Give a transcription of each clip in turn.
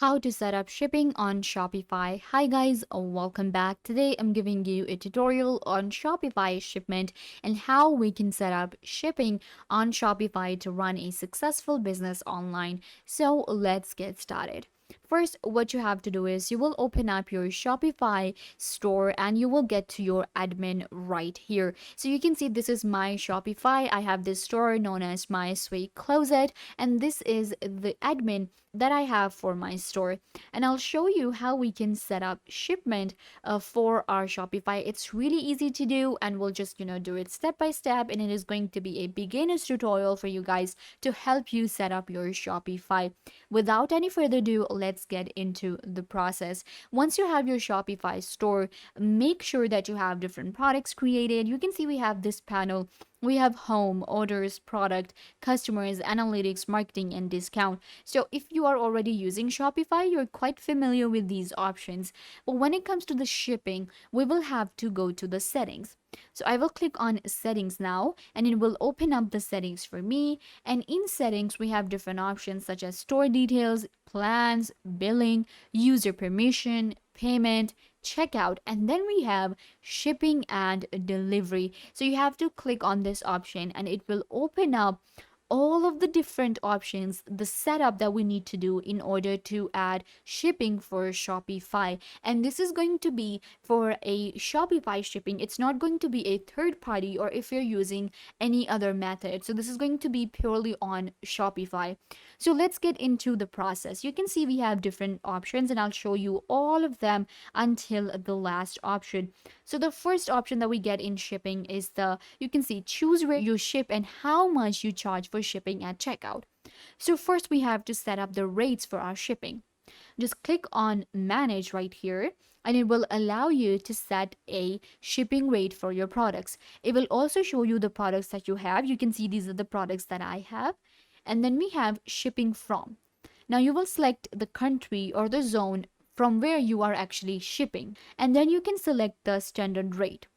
How to set up shipping on Shopify. Hi guys, welcome back. Today I'm giving you a tutorial on Shopify shipment and how we can set up shipping on Shopify to run a successful business online. So let's get started. First, what you have to do is you will open up your Shopify store and you will get to your admin right here. So you can see this is my Shopify. I have this store known as My Sweet Closet, and this is the admin that I have for my store. And I'll show you how we can set up shipment for our Shopify. It's really easy to do, and we'll just do it step by step, and it is going to be a beginner's tutorial for you guys to help you set up your Shopify. Without any further ado, let's get into the process. Once you have your Shopify store, make sure that you have different products created. You can see we have this panel. We have home, orders, product, customers, analytics, marketing, and discount. So if you are already using Shopify, you're quite familiar with these options. But when it comes to the shipping, we will have to go to the settings. So I will click on settings now, and it will open up the settings for me. And in settings, we have different options such as store details, plans, billing, user permission, payment, checkout, and then we have shipping and delivery. So you have to click on this option and it will open up all of the different options, the setup that we need to do in order to add shipping for Shopify. And this is going to be for a Shopify shipping. It's not going to be a third party or if you're using any other method. So this is going to be purely on Shopify. So let's get into the process. You can see we have different options and I'll show you all of them until the last option. So the first option that we get in shipping is you can see choose where you ship and how much you charge for shipping at checkout. So first we have to set up the rates for our shipping. Just click on manage right here and it will allow you to set a shipping rate for your products. It will also show you the products that you have. You can see these are the products that I have. And then we have shipping from. Now you will select the country or the zone from where you are actually shipping. And then you can select the standard rate.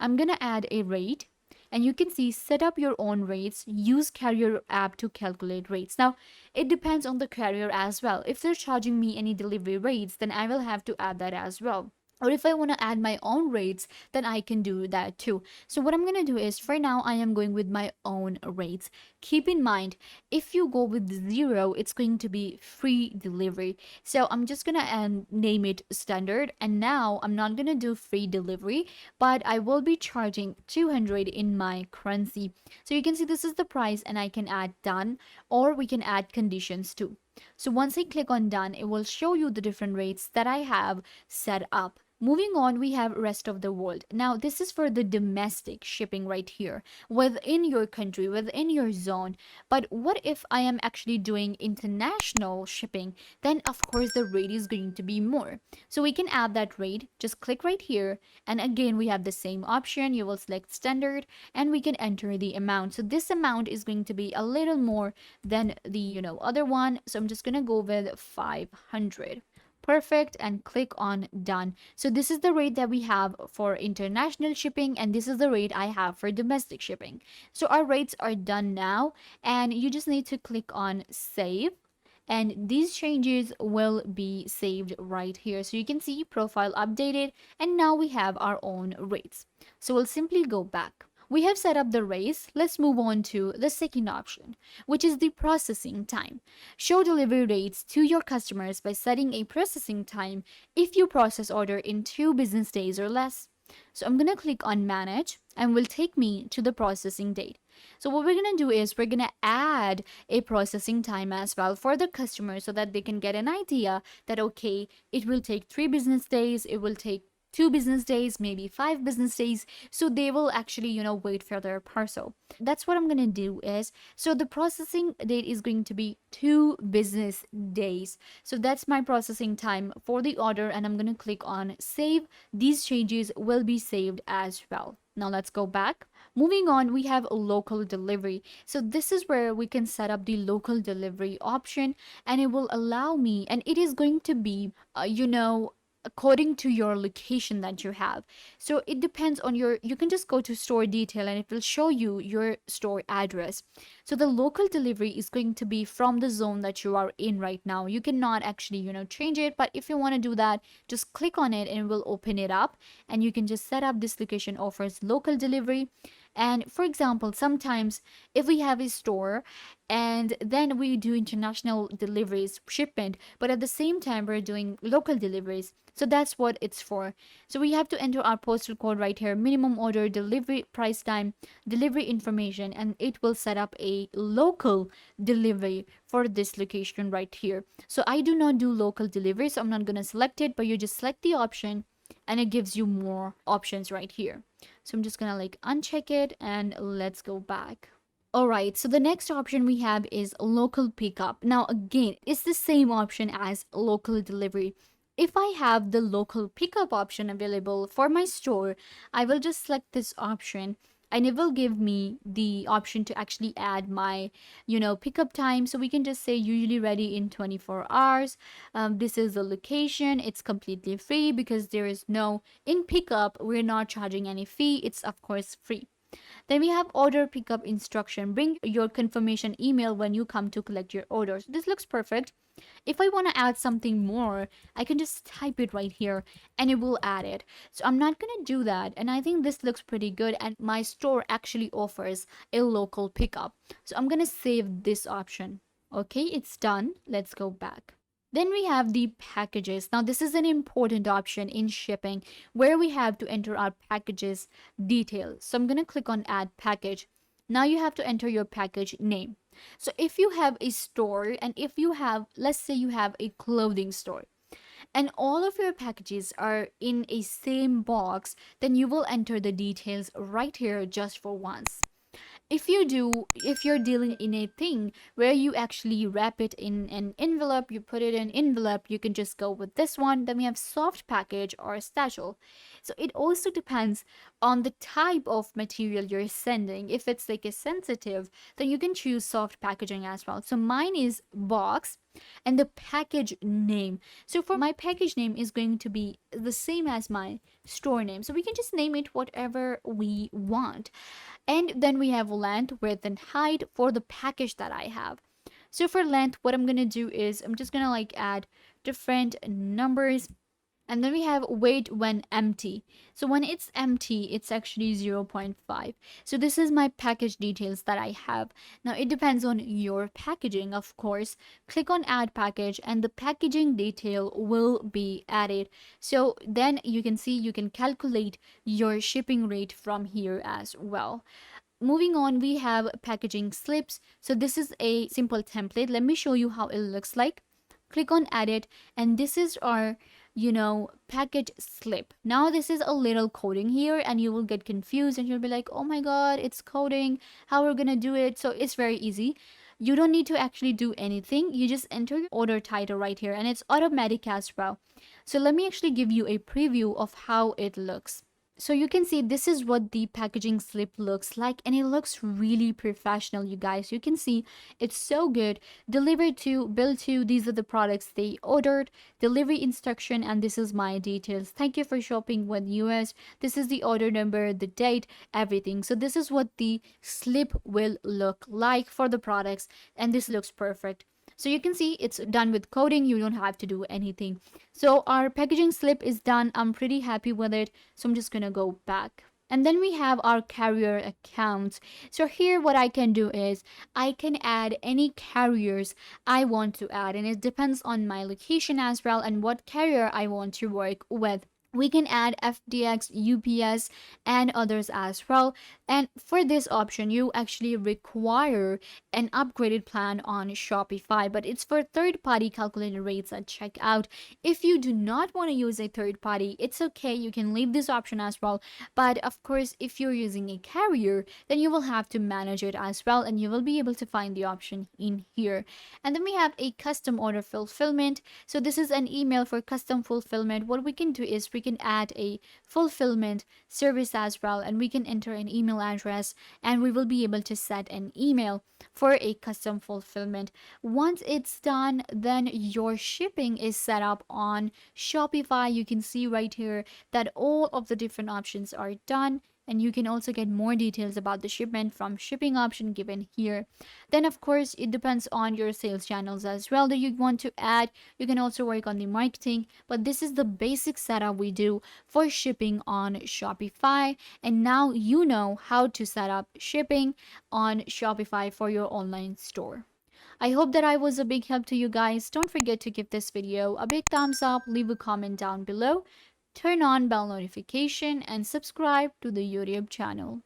I'm going to add a rate. And you can see set up your own rates, use carrier app to calculate rates. Now, it depends on the carrier as well. If they're charging me any delivery rates, then I will have to add that as well. Or if I want to add my own rates, then I can do that too. So what I'm going to do is for now, I am going with my own rates. Keep in mind, if you go with 0, it's going to be free delivery. So I'm just going to name it standard. And now I'm not going to do free delivery, but I will be charging 200 in my currency. So you can see this is the price and I can add done, or we can add conditions too. So once I click on done, it will show you the different rates that I have set up. Moving on, we have rest of the world. Now, this is for the domestic shipping right here, within your country, within your zone. But what if I am actually doing international shipping? Then, of course, the rate is going to be more. So we can add that rate. Just click right here. And again, we have the same option. You will select standard and we can enter the amount. So this amount is going to be a little more than the, other one. So I'm just going to go with 500. Perfect, and click on done. So this is the rate that we have for international shipping and this is the rate I have for domestic shipping. So our rates are done now and you just need to click on save and these changes will be saved right here. So you can see profile updated and now we have our own rates. So we'll simply go back. We have set up the rates. Let's move on to the second option, which is the processing time. Show delivery rates to your customers by setting a processing time if you process order in 2 business days or less. So I'm going to click on manage and will take me to the processing date. So what we're going to do is we're going to add a processing time as well for the customer so that they can get an idea that, okay, it will take 3 business days, it will take 2 business days, maybe 5 business days. So they will actually, wait for their parcel. That's what I'm going to do is, so the processing date is going to be 2 business days. So that's my processing time for the order and I'm going to click on save. These changes will be saved as well. Now let's go back. Moving on, we have local delivery. So this is where we can set up the local delivery option and it will allow me, and it is going to be, according to your location that you have. So it depends on your, you can just go to store detail and it will show you your store address. So the local delivery is going to be from the zone that you are in right now. You cannot actually, change it, but if you want to do that, just click on it and it will open it up, and you can just set up this location offers local delivery. And for example, sometimes if we have a store and then we do international deliveries, shipment, but at the same time we're doing local deliveries. So that's what it's for. So we have to enter our postal code right here, minimum order, delivery price time, delivery information, and it will set up a local delivery for this location right here. So I do not do local delivery, so I'm not going to select it, but you just select the option and it gives you more options right here. So I'm just gonna like uncheck it and let's go back. All right, so the next option we have is local pickup. Now again, it's the same option as local delivery. If I have the local pickup option available for my store, I will just select this option and it will give me the option to actually add my, pickup time. So we can just say usually ready in 24 hours. This is the location. It's completely free because there is no, in pickup, we're not charging any fee. It's of course free. Then we have order pickup instruction. Bring your confirmation email when you come to collect your orders. This looks perfect. If I want to add something more, I can just type it right here and it will add it. So I'm not going to do that. And I think this looks pretty good. And my store actually offers a local pickup. So I'm going to save this option. Okay, it's done. Let's go back. Then we have the packages. Now this is an important option in shipping where we have to enter our packages details. So I'm going to click on add package. Now you have to enter your package name. So if you have a store and if you have, let's say you have a clothing store and all of your packages are in a same box, then you will enter the details right here just for once. If you're dealing in a thing where you actually wrap it in an envelope, you put it in envelope, you can just go with this one. Then we have soft package or satchel. So it also depends on the type of material you're sending. If it's like a sensitive, then you can choose soft packaging as well. So mine is box and the package name. So for my package name is going to be the same as my store name. So we can just name it whatever we want. And then we have length, width, and height for the package that I have. So for length, what I'm going to do is I'm just going to like add different numbers. And then we have weight when empty. So when it's empty, it's actually 0.5. So this is my package details that I have. Now it depends on your packaging, of course. Click on add package and the packaging detail will be added. So then you can see you can calculate your shipping rate from here as well. Moving on, we have packaging slips. So this is a simple template. Let me show you how it looks like. Click on edit and this is our package slip. Now this is a little coding here and you will get confused and you'll be like, oh my god, it's coding, how we're gonna do it? So it's very easy. You don't need to actually do anything. You just enter your order title right here and it's automatic as well. So let me actually give you a preview of how it looks. So you can see this is what the packaging slip looks like and it looks really professional, you guys. You can see it's so good. Delivered to, bill to, these are the products they ordered, delivery instruction, and this is my details. Thank you for shopping with US. This is the order number, the date, everything. So this is what the slip will look like for the products and this looks perfect. So you can see it's done with coding. You don't have to do anything. So our packaging slip is done. I'm pretty happy with it. So I'm just going to go back. And then we have our carrier accounts. So here what I can do is I can add any carriers I want to add. And it depends on my location as well and what carrier I want to work with. We can add FDX, UPS, and others as well. And for this option, you actually require an upgraded plan on Shopify, but it's for third-party calculated rates at checkout. If you do not want to use a third party, it's okay. You can leave this option as well. But of course, if you're using a carrier, then you will have to manage it as well, and you will be able to find the option in here. And then we have a custom order fulfillment. So this is an email for custom fulfillment. What we can do is we can add a fulfillment service as well, and we can enter an email address, and we will be able to set an email for a custom fulfillment. Once it's done, then your shipping is set up on Shopify. You can see right here that all of the different options are done, and you can also get more details about the shipment from shipping option given here. Then of course it depends on your sales channels as well that you want to add. You can also work on the marketing, but this is the basic setup we do for shipping on Shopify. And now you know how to set up shipping on Shopify for your online store. I hope that I was a big help to you guys. Don't forget to give this video a big thumbs up, leave a comment down below, turn on bell notification, and subscribe to the YouTube channel.